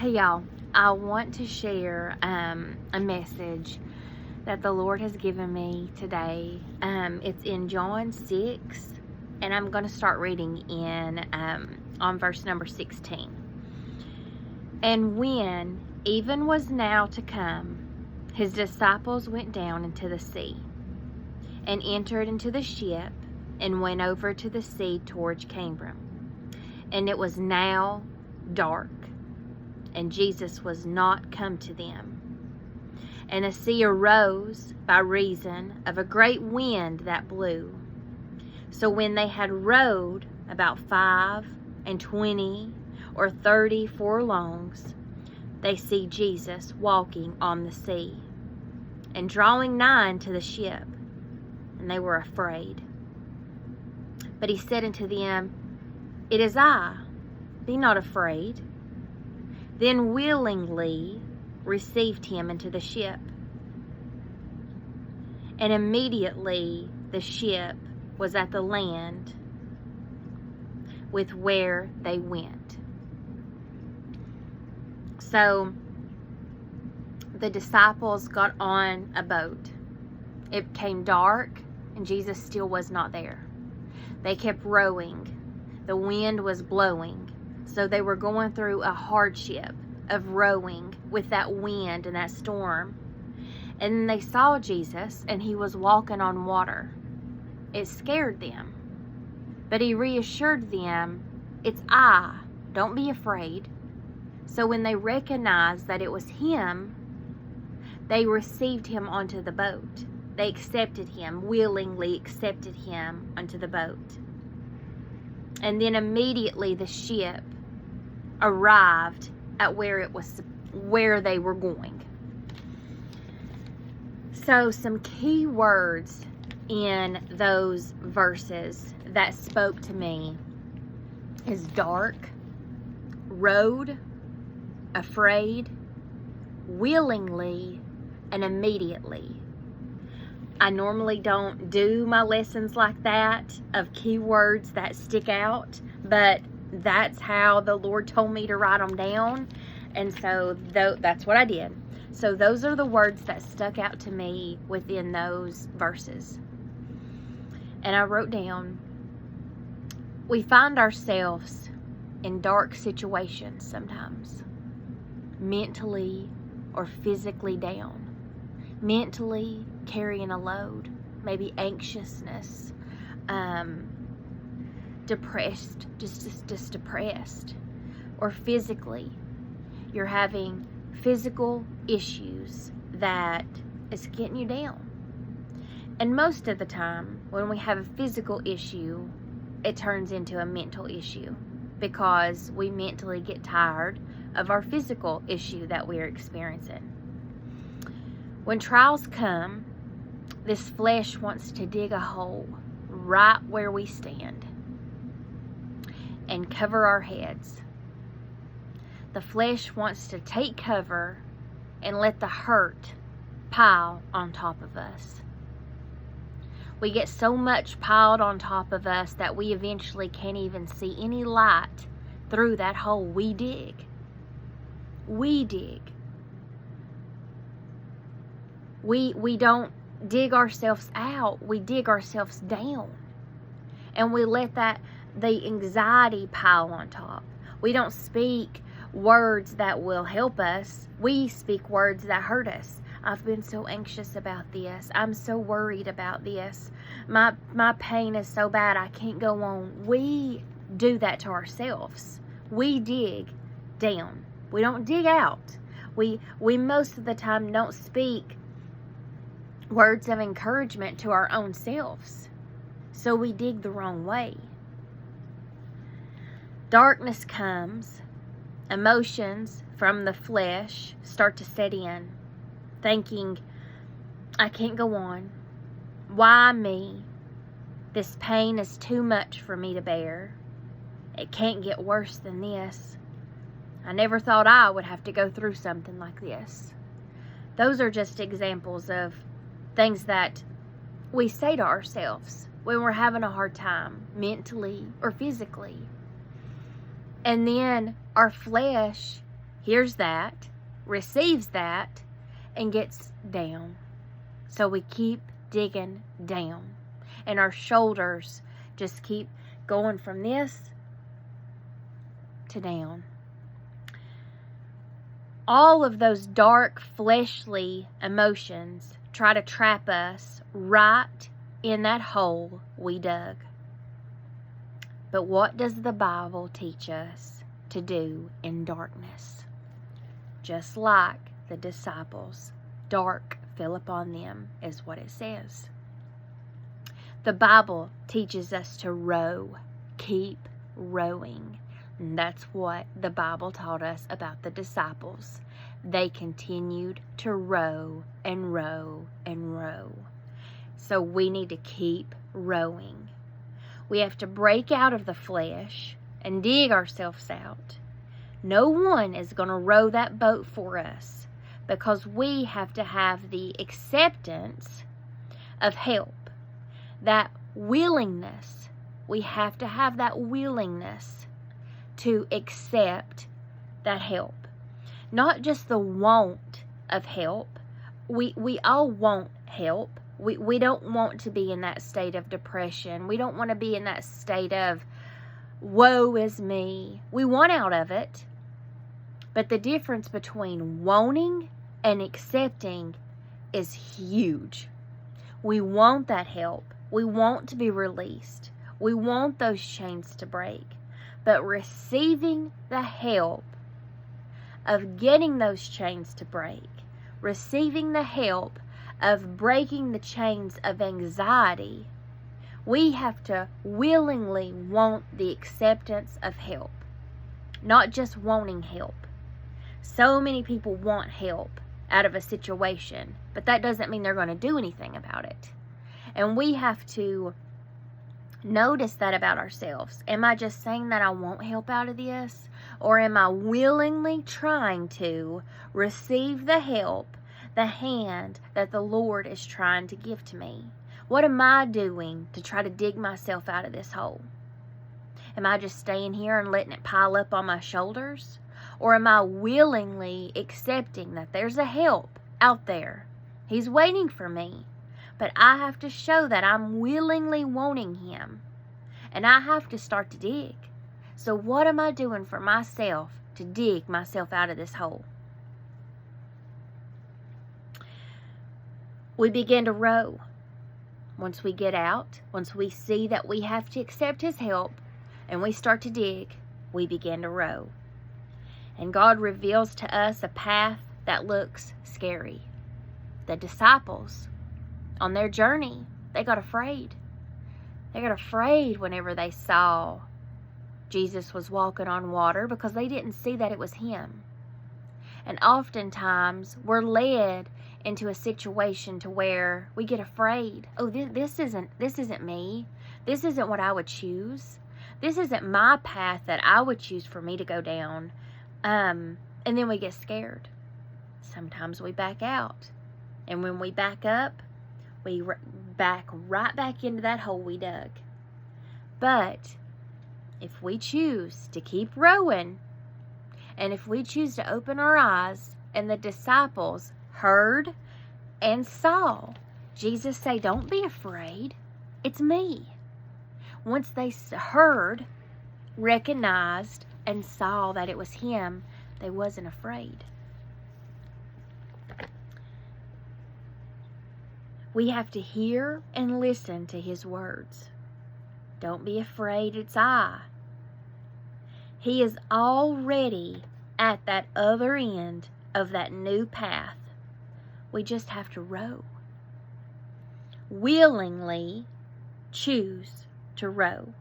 Hey y'all, I want to share a message that the Lord has given me today. It's in John 6, and I'm going to start reading in on verse number 16. And when even was now to come, his disciples went down into the sea, and entered into the ship, and went over to the sea towards Capernaum. And it was now dark, and Jesus was not come to them. And the sea arose by reason of a great wind that blew. So when they had rowed about 25 or 30 furlongs, they see Jesus walking on the sea, and drawing nigh unto the ship, and they were afraid. But he said unto them, It is I, be not afraid. Then willingly received him into the ship. And immediately the ship was at the land with where they went. So the disciples got on a boat. It became dark, and Jesus still was not there. They kept rowing. The wind was blowing. So they were going through a hardship of rowing with that wind and that storm. And then they saw Jesus, and he was walking on water. It scared them. But he reassured them, It's I, don't be afraid. So when they recognized that it was him, they received him onto the boat. They accepted him, willingly accepted him onto the boat. And then immediately the ship arrived at where they were going. So some key words in those verses that spoke to me is dark, rowed, afraid, willingly, and immediately. I normally don't do my lessons like that of keywords that stick out, but that's how the Lord told me to write them down, and so that's what I did. So those are the words that stuck out to me within those verses. And I wrote down, we find ourselves in dark situations sometimes, mentally or physically down. Mentally carrying a load, maybe anxiousness, depressed, just depressed. Or physically, you're having physical issues that is getting you down. And most of the time, when we have a physical issue, it turns into a mental issue because we mentally get tired of our physical issue that we're experiencing. When trials come, this flesh wants to dig a hole right where we stand and cover our heads. The flesh wants to take cover and let the hurt pile on top of us. We get so much piled on top of us that we eventually can't even see any light through that hole we dig. We dig. We don't dig ourselves out. We dig ourselves down. And we let the anxiety pile on top. We don't speak words that will help us. We speak words that hurt us. I've been so anxious about this. I'm so worried about this. My pain is so bad I can't go on. We do that to ourselves. We dig down. We don't dig out. We most of the time don't speak words of encouragement to our own selves. So we dig the wrong way. Darkness comes. Emotions from the flesh start to set in. Thinking, I can't go on. Why me? This pain is too much for me to bear. It can't get worse than this. I never thought I would have to go through something like this. Those are just examples of things that we say to ourselves when we're having a hard time, mentally or physically. And then our flesh hears that, receives that, and gets down. So we keep digging down. And our shoulders just keep going from this to down. All of those dark, fleshly emotions try to trap us right in that hole we dug. But what does the Bible teach us to do in darkness? Just like the disciples, dark fell upon them, is what it says. The Bible teaches us to row, keep rowing. And that's what the Bible taught us about the disciples. They continued to row and row and row. So we need to keep rowing. We have to break out of the flesh and dig ourselves out. No one is going to row that boat for us, because we have to have the acceptance of help, that willingness. We have to have that willingness to accept that help. Not just the want of help. We all want help. We don't want to be in that state of depression. We don't want to be in that state of woe is me. We want out of it. But the difference between wanting and accepting is huge. We want that help. We want to be released. We want those chains to break. But receiving the help of getting those chains to break, receiving the help of breaking the chains of anxiety, we have to willingly want the acceptance of help, not just wanting help. So many people want help out of a situation, but that doesn't mean they're going to do anything about it. And we have to notice that about ourselves. Am I just saying that I won't help out of this? Or am I willingly trying to receive the help, the hand that the Lord is trying to give to me? What am I doing to try to dig myself out of this hole? Am I just staying here and letting it pile up on my shoulders? Or am I willingly accepting that there's a help out there? He's waiting for me. But I have to show that I'm willingly wanting Him. And I have to start to dig. So what am I doing for myself to dig myself out of this hole? We begin to row. Once we get out, once we see that we have to accept His help, and we start to dig, we begin to row. And God reveals to us a path that looks scary. The disciples, on their journey, they got afraid. They got afraid whenever they saw Jesus was walking on water, because they didn't see that it was Him. And oftentimes we're led into a situation to where we get afraid. Oh, this isn't me. This isn't what I would choose. This isn't my path that I would choose for me to go down. And then we get scared. Sometimes we back out. And when we back up, we back right back into that hole we dug. But if we choose to keep rowing, and if we choose to open our eyes, and the disciples heard and saw Jesus say, "Don't be afraid, it's me." Once they heard, recognized, and saw that it was Him, they wasn't afraid. We have to hear and listen to His words. Don't be afraid, it's I. He is already at that other end of that new path. We just have to row. Willingly choose to row.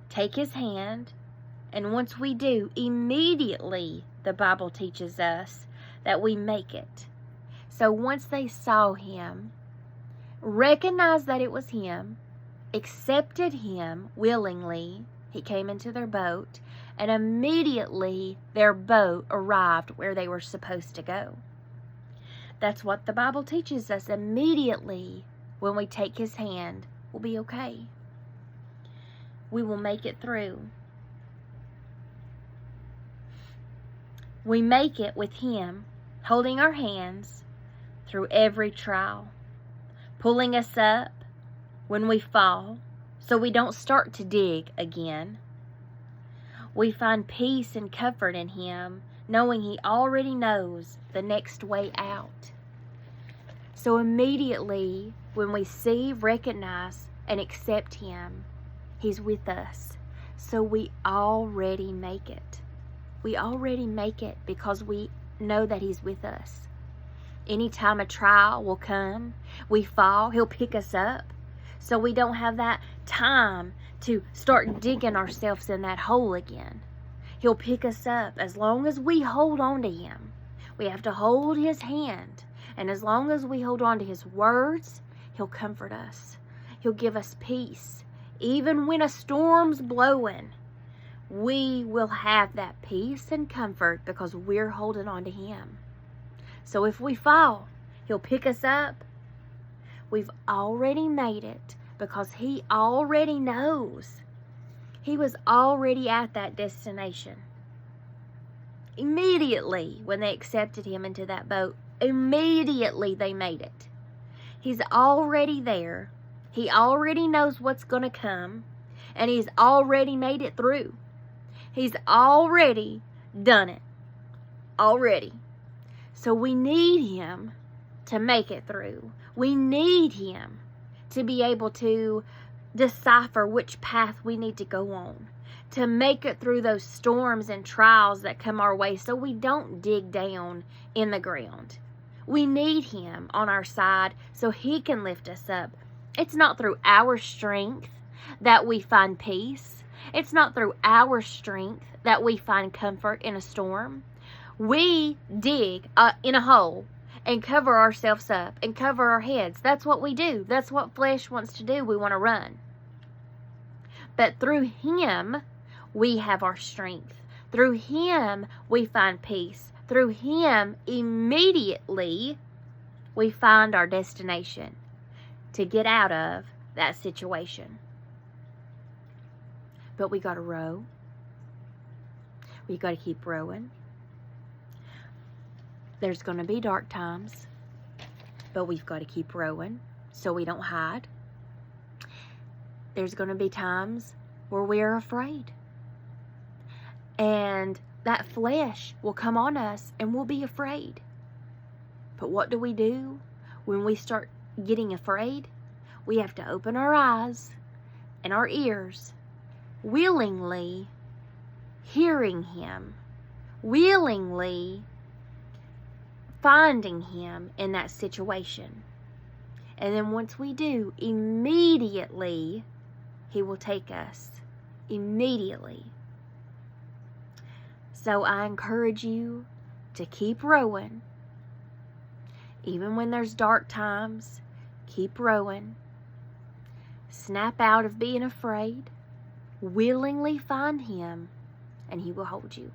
Take His hand, and once we do, immediately the Bible teaches us that we make it. So once they saw Him, recognized that it was Him, accepted Him willingly, He came into their boat, and immediately their boat arrived where they were supposed to go. That's what the Bible teaches us. Immediately, when we take His hand, we'll be okay. We will make it through. We make it with Him, holding our hands through every trial, pulling us up when we fall so we don't start to dig again. We find peace and comfort in Him, knowing He already knows the next way out. So immediately when we see, recognize, and accept Him, He's with us. So we already make it. We already make it because we know that He's with us. Anytime a trial will come, we fall, He'll pick us up. So we don't have that time to start digging ourselves in that hole again. He'll pick us up as long as we hold on to Him. We have to hold His hand. And as long as we hold on to His words, He'll comfort us. He'll give us peace. Even when a storm's blowing, we will have that peace and comfort because we're holding on to Him. So if we fall, He'll pick us up. We've already made it because He already knows. He was already at that destination. Immediately when they accepted Him into that boat, immediately they made it. He's already there. He already knows what's going to come, and He's already made it through. He's already done it. Already. So we need Him to make it through. We need Him to be able to decipher which path we need to go on, to make it through those storms and trials that come our way so we don't dig down in the ground. We need Him on our side so He can lift us up. It's not through our strength that we find peace. It's not through our strength that we find comfort in a storm. We dig in a hole and cover ourselves up and cover our heads. That's what we do. That's what flesh wants to do. We want to run. But through Him, we have our strength. Through Him, we find peace. Through Him, immediately, we find our destination to get out of that situation. But we got to row. We got to keep rowing. There's going to be dark times, but we've got to keep rowing so we don't hide. There's going to be times where we're afraid. And that flesh will come on us and we'll be afraid. But what do we do when we start getting afraid? We have to open our eyes and our ears, willingly hearing Him, willingly finding Him in that situation. And then once we do, immediately He will take us. Immediately. So I encourage you to keep rowing. Even when there's dark times, keep rowing. Snap out of being afraid. Willingly find Him, and He will hold you.